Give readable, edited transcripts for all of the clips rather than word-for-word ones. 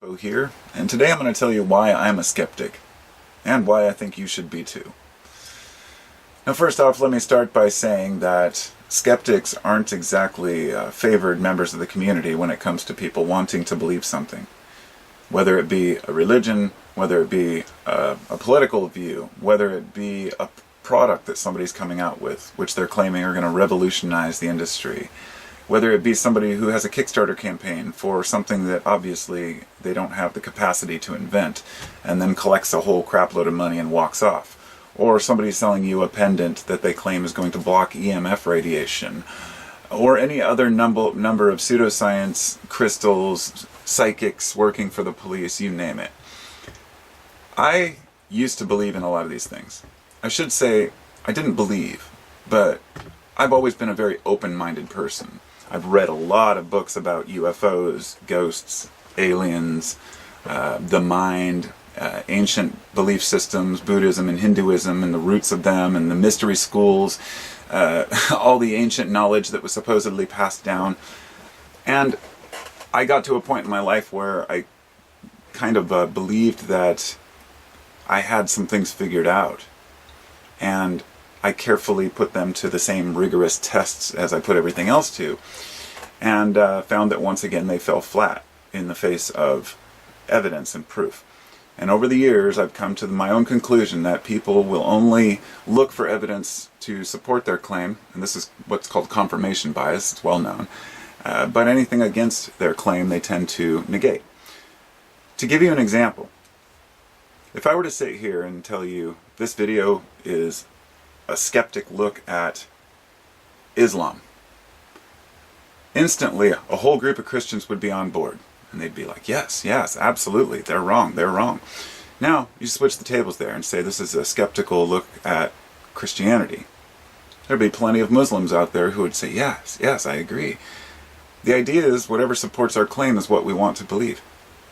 Here, and today I'm going to tell you why I'm a skeptic, and why I think you should be too. Now first off, let me start by saying that skeptics aren't exactly favored members of the community when it comes to people wanting to believe something. Whether it be a religion, whether it be a political view, whether it be a product that somebody's coming out with, which they're claiming are going to revolutionize the industry. Whether it be somebody who has a Kickstarter campaign for something that obviously they don't have the capacity to invent, and then collects a whole crapload of money and walks off. Or somebody selling you a pendant that they claim is going to block EMF radiation. Or any other number of pseudoscience, crystals, psychics working for the police, you name it. I used to believe in a lot of these things. I should say, I didn't believe, but I've always been a very open-minded person. I've read a lot of books about UFOs, ghosts, aliens, the mind, ancient belief systems, Buddhism and Hinduism, and the roots of them, and the mystery schools, all the ancient knowledge that was supposedly passed down. And I got to a point in my life where I kind of believed that I had some things figured out. And I carefully put them to the same rigorous tests as I put everything else to, and found that once again they fell flat in the face of evidence and proof. And over the years I've come to my own conclusion that people will only look for evidence to support their claim, and this is what's called confirmation bias, it's well known, but anything against their claim they tend to negate. To give you an example, if I were to sit here and tell you this video is a skeptic look at Islam, instantly a whole group of Christians would be on board, and they'd be like, yes, absolutely, they're wrong. Now you switch the tables there and say this is a skeptical look at Christianity. There'd be plenty of Muslims out there who would say, yes, I agree. The idea is whatever supports our claim is what we want to believe.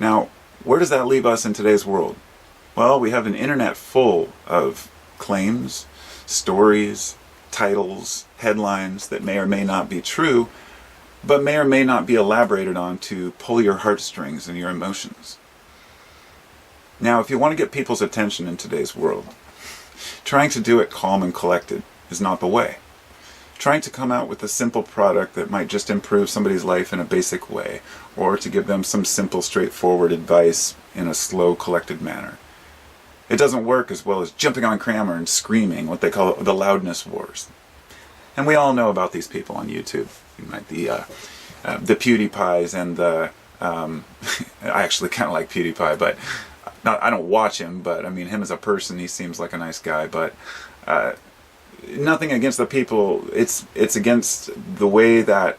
Now, where does that leave us in today's world? Well, we have an internet full of claims, stories, titles, headlines that may or may not be true, but may or may not be elaborated on to pull your heartstrings and your emotions. Now, if you want to get people's attention in today's world, trying to do it calm and collected is not the way. Trying to come out with a simple product that might just improve somebody's life in a basic way, or to give them some simple, straightforward advice in a slow, collected manner. It doesn't work as well as jumping on camera and screaming, what they call the loudness wars. And we all know about these people on YouTube. The PewDiePies and the... I actually kind of like PewDiePie, but I don't watch him, but I mean, him as a person, he seems like a nice guy, but nothing against the people. It's against the way that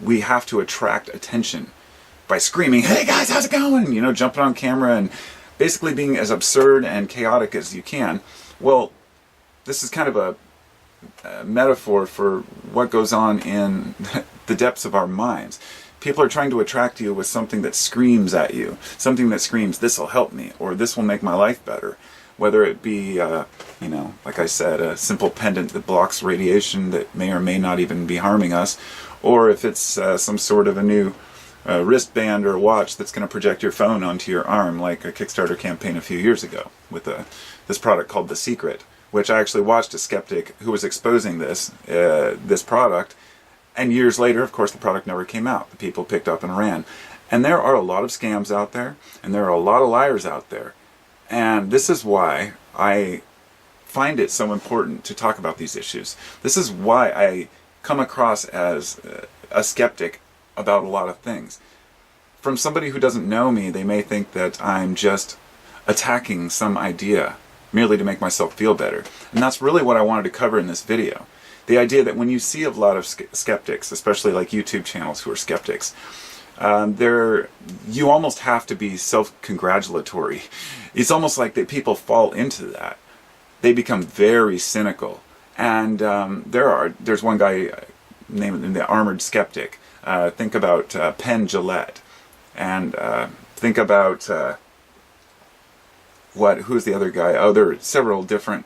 we have to attract attention by screaming, hey guys, how's it going? You know, jumping on camera and basically being as absurd and chaotic as you can. Well, this is kind of a metaphor for what goes on in the depths of our minds. People are trying to attract you with something that screams at you, something that screams, this will help me, or this will make my life better. Whether it be, like I said, a simple pendant that blocks radiation that may or may not even be harming us, or if it's some sort of a new wristband or watch that's going to project your phone onto your arm, like a Kickstarter campaign a few years ago with this product called The Secret, which I actually watched a skeptic who was exposing this product, and years later, of course, the product never came out. The people picked up and ran. And there are a lot of scams out there, and there are a lot of liars out there. And this is why I find it so important to talk about these issues. This is why I come across as a skeptic about a lot of things. From somebody who doesn't know me, they may think that I'm just attacking some idea merely to make myself feel better. And that's really what I wanted to cover in this video. The idea that when you see a lot of skeptics, especially like YouTube channels who are skeptics, you almost have to be self-congratulatory. It's almost like that people fall into that. They become very cynical. And there's one guy named the Armored Skeptic. Think about Penn Jillette, and think about who's the other guy? Oh, there are several different.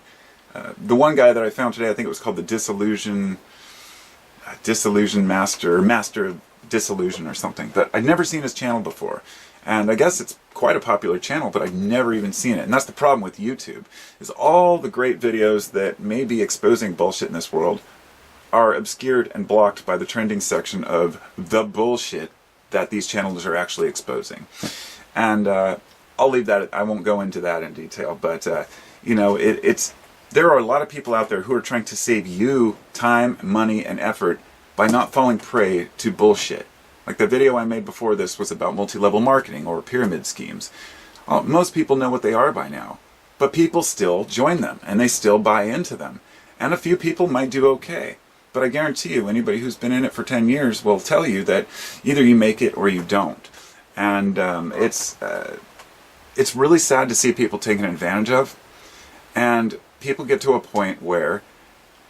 The one guy that I found today, I think it was called the Disillusion Master of Disillusion or something. But I'd never seen his channel before, And I guess it's quite a popular channel, but I've never even seen it. And that's the problem with YouTube, is all the great videos that may be exposing bullshit in this world are obscured and blocked by the trending section of the bullshit that these channels are actually exposing. And I'll leave that, I won't go into that in detail, but you know, there are a lot of people out there who are trying to save you time, money, and effort by not falling prey to bullshit. Like the video I made before this was about multi-level marketing or pyramid schemes. Most people know what they are by now, but people still join them and they still buy into them. And a few people might do okay. But I guarantee you, anybody who's been in it for 10 years will tell you that either you make it or you don't. And it's really sad to see people taken advantage of. And people get to a point where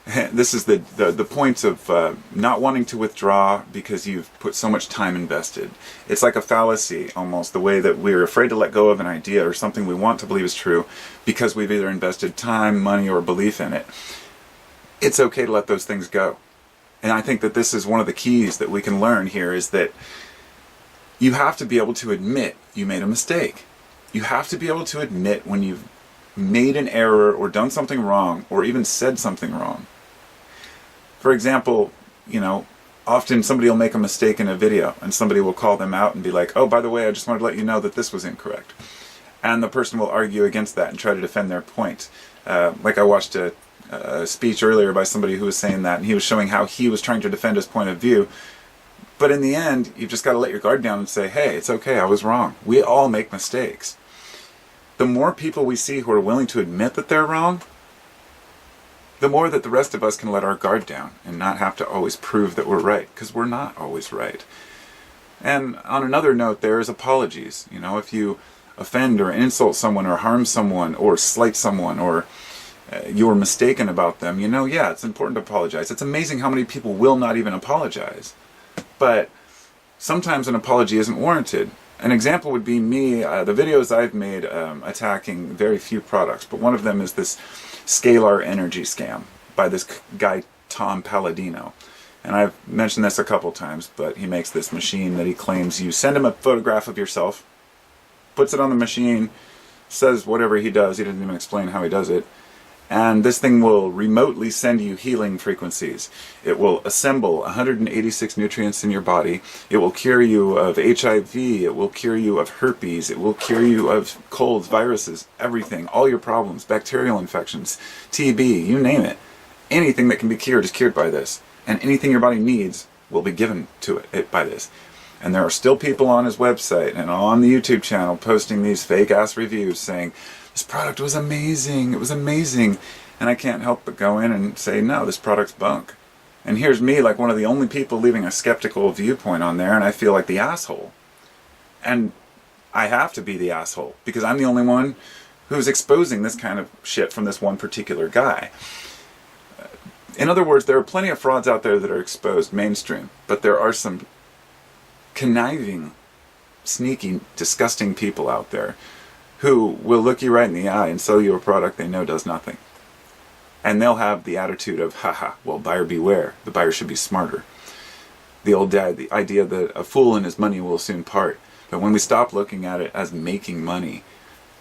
this is the point of not wanting to withdraw because you've put so much time invested. It's like a fallacy, almost, the way that we're afraid to let go of an idea or something we want to believe is true because we've either invested time, money, or belief in it. It's okay to let those things go. And I think that this is one of the keys that we can learn here, is that you have to be able to admit you made a mistake. You have to be able to admit when you've made an error or done something wrong or even said something wrong. For example, you know, often somebody will make a mistake in a video and somebody will call them out and be like, oh, by the way, I just wanted to let you know that this was incorrect. And the person will argue against that and try to defend their point. Like I watched a speech earlier by somebody who was saying that, and he was showing how he was trying to defend his point of view. But in the end, you've just got to let your guard down and say, hey, it's okay, I was wrong. We all make mistakes. The more people we see who are willing to admit that they're wrong, the more that the rest of us can let our guard down and not have to always prove that we're right, because we're not always right. And on another note, there is apologies. You know, if you offend or insult someone or harm someone or slight someone or you're mistaken about them, you know, yeah, it's important to apologize. It's amazing how many people will not even apologize. But sometimes an apology isn't warranted. An example would be me, the videos I've made attacking very few products, but one of them is this scalar energy scam by this guy Tom Palladino. And I've mentioned this a couple times, but he makes this machine that he claims you send him a photograph of yourself, puts it on the machine, says whatever he does, he doesn't even explain how he does it, and this thing will remotely send you healing frequencies. It will assemble 186 nutrients in your body. It will cure you of HIV. It will cure you of herpes. It will cure you of colds, viruses, everything, all your problems, bacterial infections, TB, you name it. Anything that can be cured is cured by this. And anything your body needs will be given to it by this. And there are still people on his website and on the YouTube channel posting these fake-ass reviews saying, this product was amazing, it was amazing. And I can't help but go in and say, no, this product's bunk. And here's me, like one of the only people leaving a skeptical viewpoint on there, and I feel like the asshole. And I have to be the asshole, because I'm the only one who's exposing this kind of shit from this one particular guy. In other words, there are plenty of frauds out there that are exposed mainstream, but there are some conniving, sneaky, disgusting people out there who will look you right in the eye and sell you a product they know does nothing. And they'll have the attitude of, haha, well, buyer beware. The buyer should be smarter. The old the idea that a fool and his money will soon part. But when we stop looking at it as making money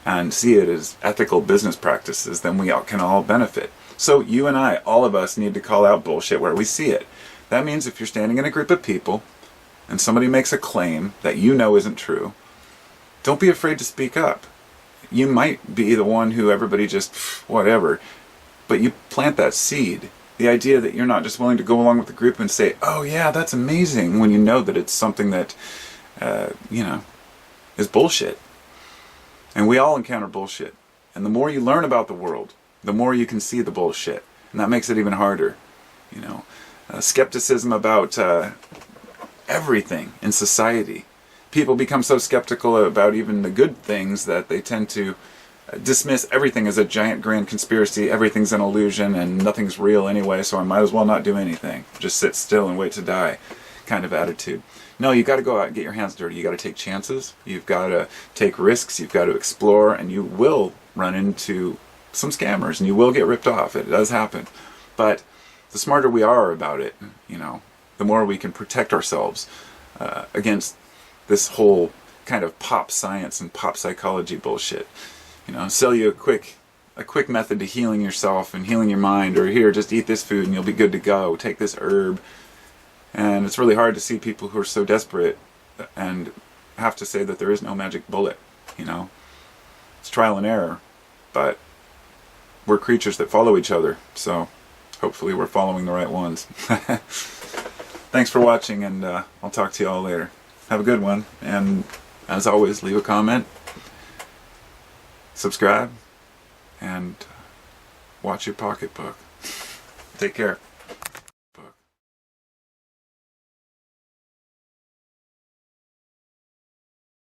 and see it as ethical business practices, then we all can all benefit. So you and I, all of us, need to call out bullshit where we see it. That means if you're standing in a group of people and somebody makes a claim that you know isn't true, don't be afraid to speak up. You might be the one who everybody just, whatever, but you plant that seed. The idea that you're not just willing to go along with the group and say, oh yeah, that's amazing, when you know that it's something that, is bullshit. And we all encounter bullshit. And the more you learn about the world, the more you can see the bullshit. And that makes it even harder. Skepticism about everything in society. People become so skeptical about even the good things that they tend to dismiss everything as a giant grand conspiracy. Everything's an illusion and nothing's real anyway, so I might as well not do anything. Just sit still and wait to die kind of attitude. No, you got to go out and get your hands dirty. You got to take chances. You've got to take risks. You've got to explore, and you will run into some scammers and you will get ripped off. It does happen. But the smarter we are about it, the more we can protect ourselves against this whole kind of pop science and pop psychology bullshit. You know, sell you a quick method to healing yourself and healing your mind, or here, just eat this food and you'll be good to go. Take this herb. And it's really hard to see people who are so desperate and have to say that there is no magic bullet, you know. It's trial and error, but we're creatures that follow each other, so hopefully we're following the right ones. Thanks for watching, and I'll talk to you all later. Have a good one, and as always, leave a comment, subscribe, and watch your pocketbook. Take care.